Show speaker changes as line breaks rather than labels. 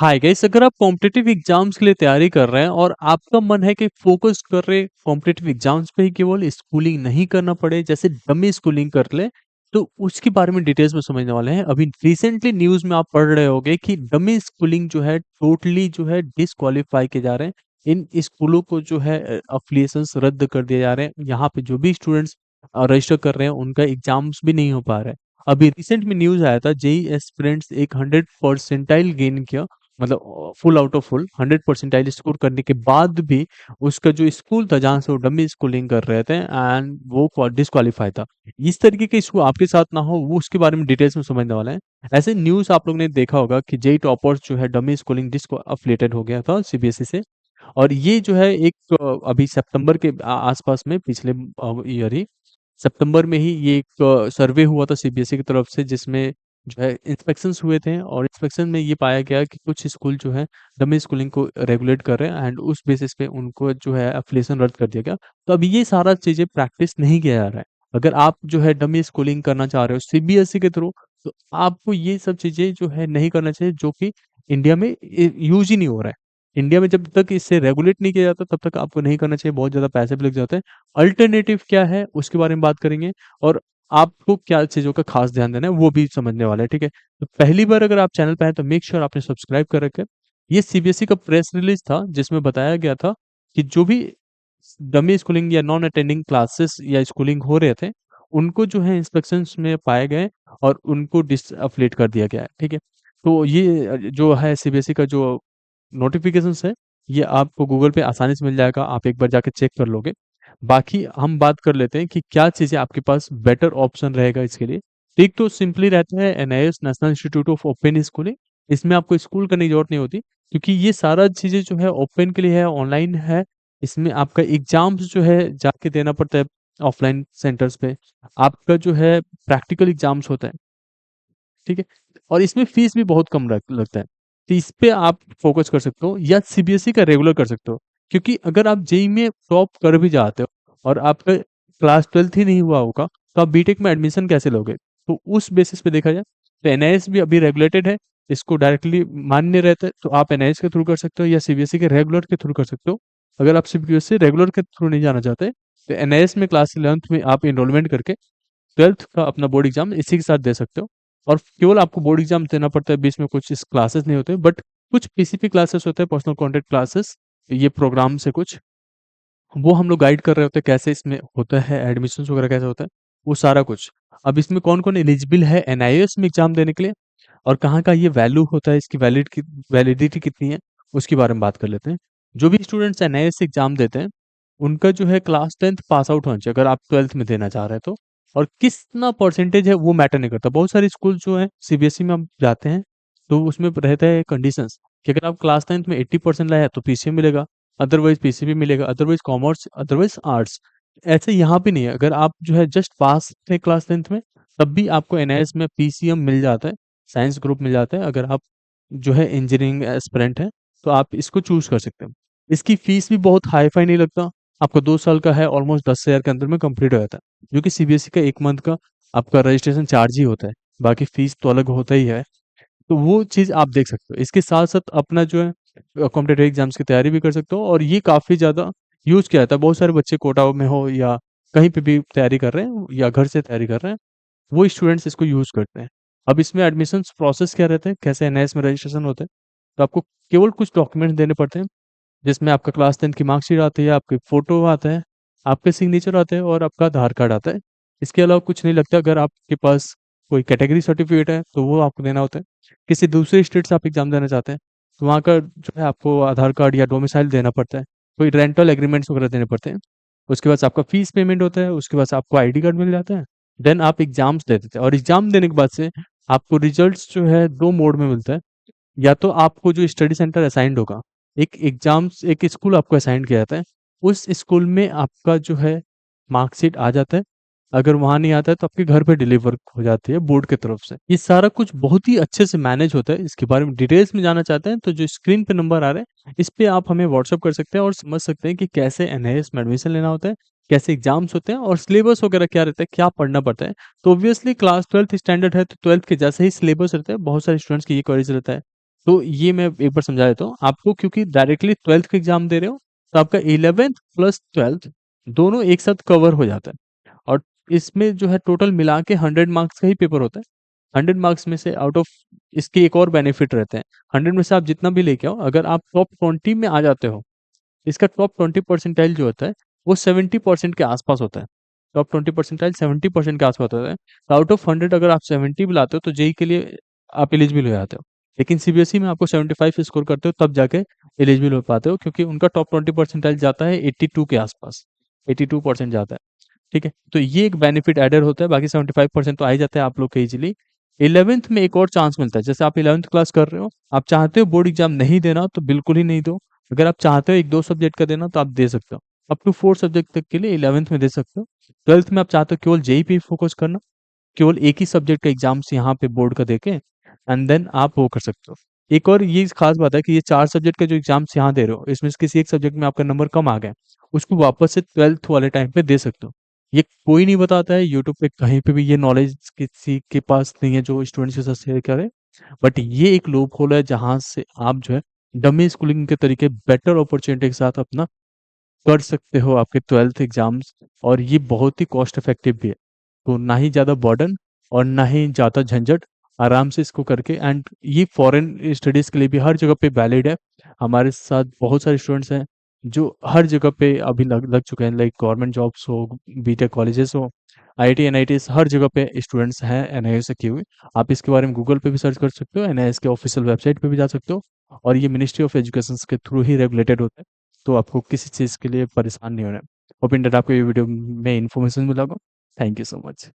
Hi guys, अगर आप competitive exams के लिए तैयारी कर रहे हैं और आपका मन है कि फोकस कर रहे कॉम्पिटिटिव एग्जाम्स पे ही, केवल स्कूलिंग नहीं करना पड़े, जैसे डमी स्कूलिंग कर ले, तो उसके बारे में डिटेल्स में समझने वाले हैं। अभी रिसेंटली न्यूज में आप पढ़ रहे होंगे कि डमी स्कूलिंग जो है टोटली जो है डिसक्वालीफाई किए जा रहे हैं। इन स्कूलों को जो है अफिलिएशंस रद्द कर दिए जा रहे हैं। यहाँ पे जो भी स्टूडेंट्स रजिस्टर कर रहे हैं उनका एग्जाम्स भी नहीं हो पा रहा है। अभी रिसेंट में न्यूज आया था, जेई एस्पिरेंट्स एक 100 परसेंटाइल गेन किया, मतलब full out of full 100 percentile score करने के बाद भी उसका जो स्कूल था जहां से वो डमी स्कूलिंग कर रहे थे एंड वो डिस्क्वालीफाई था। इस तरीके के इशू आपके साथ ना हो, वो उसके बारे में डिटेल्स में समझने वाला है। ऐसे न्यूज आप लोग ने देखा होगा कि जेई टॉपर्स जो है डमी स्कूलिंग डिस्क्वालिफाइड हो गया था सीबीएसई से। और ये जो है एक अभी सितंबर के आसपास में, पिछले ईयर ही सितंबर में ही ये एक सर्वे हुआ था सीबीएसई की तरफ से, जिसमें जो है इंस्पेक्शंस हुए थे और इंस्पेक्शन में ये पाया गया कि कुछ स्कूल जो है डमी स्कूलिंग को रेगुलेट कर रहे हैं एंड उस बेसिस पे उनको जो है एफिलिएशन रद्द कर दिया गया। तो अब ये सारा चीजें प्रैक्टिस नहीं किया जा रहा है। अगर आप जो है डमी स्कूलिंग करना चाह रहे हो सीबीएसई के थ्रू, तो आपको ये सब चीजें जो है नहीं करना चाहिए, जो कि इंडिया में यूज ही नहीं हो रहा है। इंडिया में जब तक इसे रेगुलेट नहीं किया जाता तब तक आपको नहीं करना चाहिए, बहुत ज्यादा पैसे भी लग जाते हैं। अल्टरनेटिव क्या है उसके बारे में बात करेंगे, और आपको क्या चीज़ों का खास ध्यान देना है वो भी समझने वाला है, ठीक है? तो पहली बार अगर आप चैनल पे आए तो मेक श्योर आपने सब्सक्राइब कर रखा है। ये सीबीएसई का प्रेस रिलीज था जिसमें बताया गया था कि जो भी डमी स्कूलिंग या नॉन अटेंडिंग क्लासेस या स्कूलिंग हो रहे थे, उनको जो है इंस्पेक्शंस में पाए गए और उनको डिसएफिलिएट कर दिया गया है, ठीक है? तो ये जो है सीबीएसई का जो नोटिफिकेशंस है, ये आपको गूगल पे आसानी से मिल जाएगा, आप एक बार जाके चेक कर लोगे। बाकी हम बात कर लेते हैं कि क्या चीज़ें आपके पास बेटर ऑप्शन रहेगा इसके लिए। एक तो सिंपली रहता है NIS, national institute of open schooling. इसमें आपको स्कूल करने की ज़रूरत नहीं होती, क्योंकि ये सारा चीज़ें जो है ओपन के लिए है, ऑनलाइन है। इसमें आपका एग्ज़ाम्स जो है जाके देना पड़ता है ऑफलाइन सेंटर्स पे। आपका जो है प्रैक्टिकल एग्ज़ाम्स होता है, ठीक है? और इसमें फीस भी बहुत कम लगता है। तो इस पे आप फ़ोकस कर सकते हो या सीबीएसई का रेगुलर कर सकते हो। क्योंकि अगर आप जेईई में टॉप कर भी जाते हो और आपका क्लास 12th ही नहीं हुआ होगा, तो आप बीटेक में एडमिशन कैसे लोगे? तो उस बेसिस पे देखा जाए तो एनआईएस भी अभी रेगुलेटेड है, इसको डायरेक्टली मान्य रहता है, तो आप एनआईएस के थ्रू कर सकते हो या सीबीएसई के रेगुलर के थ्रू कर सकते हो। अगर आप सीबीएसई रेगुलर के थ्रू नहीं जाना चाहते, तो एनआईएस में क्लास 11th में आप एनरोलमेंट करके 12th का अपना बोर्ड एग्जाम इसी के साथ दे सकते हो। और केवल आपको बोर्ड एग्जाम देना पड़ता है, बीच में कुछ इस क्लासेस नहीं होते, बट कुछ पीसीपी क्लासेस होते हैं, पर्सनल कॉन्टेक्ट क्लासेस, ये प्रोग्राम से कुछ वो हम लोग गाइड कर रहे होते हैं, कैसे इसमें होता है एडमिशन वगैरह, कैसे होता है वो सारा कुछ। अब इसमें कौन कौन एलिजिबल है एनआईएस में एग्जाम देने के लिए, और कहाँ का ये वैल्यू होता है, इसकी वैलिडिटी कितनी है, उसके बारे में बात कर लेते हैं। जो भी स्टूडेंट्स एनआईएस से एग्जाम देते हैं, उनका जो है क्लास 10th पास आउट होना चाहिए, अगर आप 12th में देना चाह रहे हैं तो। और कितना परसेंटेज है वो मैटर नहीं करता। बहुत सारे स्कूल जो है सीबीएसई में आप जाते हैं, तो उसमें रहता है कंडीशंस कि अगर आप क्लास 10th में 80% लाए हैं तो पीसीएम मिलेगा, अदरवाइज पीसीबी मिलेगा, अदरवाइज कॉमर्स, अदरवाइज आर्ट्स। ऐसे यहाँ पे नहीं है, अगर आप जो है जस्ट पास थे क्लास 10th में, तब भी आपको एनआईएस में पीसीएम मिल जाता है, साइंस ग्रुप मिल जाता है। अगर आप जो है इंजीनियरिंग एस्पिरेंट है, तो आप इसको चूज कर सकते हैं। इसकी फीस भी बहुत हाई फाई नहीं लगता, आपका 2 साल का है, ऑलमोस्ट 10,000 के अंदर में कंप्लीट हो जाता है, जो कि सीबीएसई का 1 मंथ का आपका रजिस्ट्रेशन चार्ज ही होता है। बाकी फीस तो अलग होता ही है, तो वो चीज़ आप देख सकते हो। इसके साथ-साथ अपना जो है कॉम्पिटिटिव एग्ज़ाम्स की तैयारी भी कर सकते हो, और ये काफ़ी ज़्यादा यूज़ किया जाता है। बहुत सारे बच्चे कोटा में हो या कहीं पे भी तैयारी कर रहे हैं या घर से तैयारी कर रहे हैं, वो स्टूडेंट्स इसको यूज़ करते हैं। अब इसमें एडमिशन्स प्रोसेस क्या रहते हैं, कैसे एनआईएस में रजिस्ट्रेशन होता है, तो आपको केवल कुछ डॉक्यूमेंट देने पड़ते हैं, जिसमें आपका क्लास 10th की मार्कशीट आती है, आपकी फ़ोटो आता है, आपके सिग्नेचर आते हैं और आपका आधार कार्ड आता है। इसके अलावा कुछ नहीं लगता। अगर आपके पास कोई कैटेगरी सर्टिफ़िकेट है, तो वो आपको देना होता है। किसी दूसरे स्टेट से आप एग्ज़ाम देना चाहते हैं, तो वहाँ का जो है आपको आधार कार्ड या डोमिसाइल देना पड़ता है। कोई रेंटल एग्रीमेंट्स वगैरह देने पड़ते हैं। उसके बाद से आपका फ़ीस पेमेंट होता है, उसके बाद से आपको आईडी कार्ड मिल जाता है। देन आप एग्ज़ाम्स दे देते हैं, और एग्ज़ाम देने के बाद से आपको रिजल्ट्स जो है 2 मोड में मिलता है। या तो आपको जो स्टडी सेंटर असाइन्ड होगा, एक स्कूल आपको असाइन किया जाता है, उस स्कूल में आपका जो है मार्कशीट आ जाता है। अगर वहाँ नहीं आता है तो आपके घर पे डिलीवर हो जाती है बोर्ड की तरफ से। ये सारा कुछ बहुत ही अच्छे से मैनेज होता है। इसके बारे में डिटेल्स में जानना चाहते हैं तो जो स्क्रीन पे नंबर आ रहे हैं, इस पे आप हमें व्हाट्सएप कर सकते हैं और समझ सकते हैं कि कैसे एनआईएस में एडमिशन लेना होता है, कैसे एग्जाम्स होते हैं और सिलेबस वगैरह क्या रहता है, क्या पढ़ना पड़ता है। तो ऑब्वियसली क्लास 12th स्टैंडर्ड है, तो 12th के जैसे ही सिलेबस रहता है। बहुत सारे स्टूडेंट्स की ये क्वेरीज रहता है तो ये मैं एक बार समझा देता हूँ आपको, क्योंकि डायरेक्टली 12th का एग्ज़ाम दे रहे हो, तो आपका 11th प्लस 12th दोनों एक साथ कवर हो जाता है। और इसमें जो है टोटल मिला के 100 मार्क्स का ही पेपर होता है। 100 मार्क्स में से आउट ऑफ, इसके एक और बेनिफिट रहते हैं। 100 में से आप जितना भी लेके आओ, अगर आप टॉप 20 में आ जाते हो, इसका टॉप 20 परसेंटाइल जो होता है, वो 70% के आसपास होता है। टॉप 20 परसेंटाइल 70% के आसपास होता है। तो आउट ऑफ 100 अगर आप 70 भी लाते हो, तो जेईई के लिए आप एलिजिबल हो जाते हो। लेकिन सीबीएसई में आपको 75 स्कोर करते हो तब जाके एलिजिबल हो पाते हो, क्योंकि उनका टॉप 20 परसेंटाइल जाता है 82 के आसपास, 82% जाता है। ठीक है, तो ये एक बेनिफिट एडर होता है। बाकी 75% तो आ ही जाते हैं आप लोग के इजीली। 11th में एक और चांस मिलता है। जैसे आप 11th क्लास कर रहे हो, आप चाहते हो बोर्ड एग्जाम नहीं देना, तो बिल्कुल ही नहीं दो। अगर आप चाहते हो एक दो सब्जेक्ट का देना, तो आप दे सकते हो। अप टू 4 सब्जेक्ट तक के लिए 11th में दे सकते हो। 12th में आप चाहते हो केवल जेई पे फोकस करना, केवल एक ही सब्जेक्ट का एग्जाम्स यहाँ पे बोर्ड का देके, एंड देन आप वो कर सकते हो। एक और ये खास बात है कि ये 4 सब्जेक्ट का जो एग्जाम्स यहाँ दे रहे हो, इसमें से किसी एक सब्जेक्ट में आपका नंबर कम आ गया, उसको वापस से 12th वाले टाइम पे दे सकते हो। ये कोई नहीं बताता है यूट्यूब पे, कहीं पे भी ये नॉलेज किसी के पास नहीं है जो स्टूडेंट्स के साथ शेयर करे। बट ये एक लूप होल है जहाँ से आप जो है डमी स्कूलिंग के तरीके बेटर अपॉर्चुनिटी के साथ अपना कर सकते हो आपके 12th एग्जाम्स। और ये बहुत ही कॉस्ट इफेक्टिव भी है। तो ना ही ज़्यादा बर्डन और ना ही ज़्यादा झंझट, आराम से इसको करके। एंड ये फॉरेन स्टडीज़ के लिए भी हर जगह पे वैलिड है। हमारे साथ बहुत सारे स्टूडेंट्स हैं जो हर जगह पे अभी लग लग चुके हैं, लाइक गवर्नमेंट जॉब्स हो, बीटेक कॉलेजेस हो, आईआईटी एनआईटीज, हर जगह पे स्टूडेंट्स हैं एनआईएस से किए हुए। आप इसके बारे में गूगल पे भी सर्च कर सकते हो, एनआईएस के ऑफिशियल वेबसाइट पे भी जा सकते हो। और ये मिनिस्ट्री ऑफ एजुकेशन के थ्रू ही रेगुलेटेड होता है, तो आपको किसी चीज़ के लिए परेशान नहीं होना है। होप इन दैट आपको ये वीडियो में इन्फॉर्मेशन मिला होगा। Thank you so much.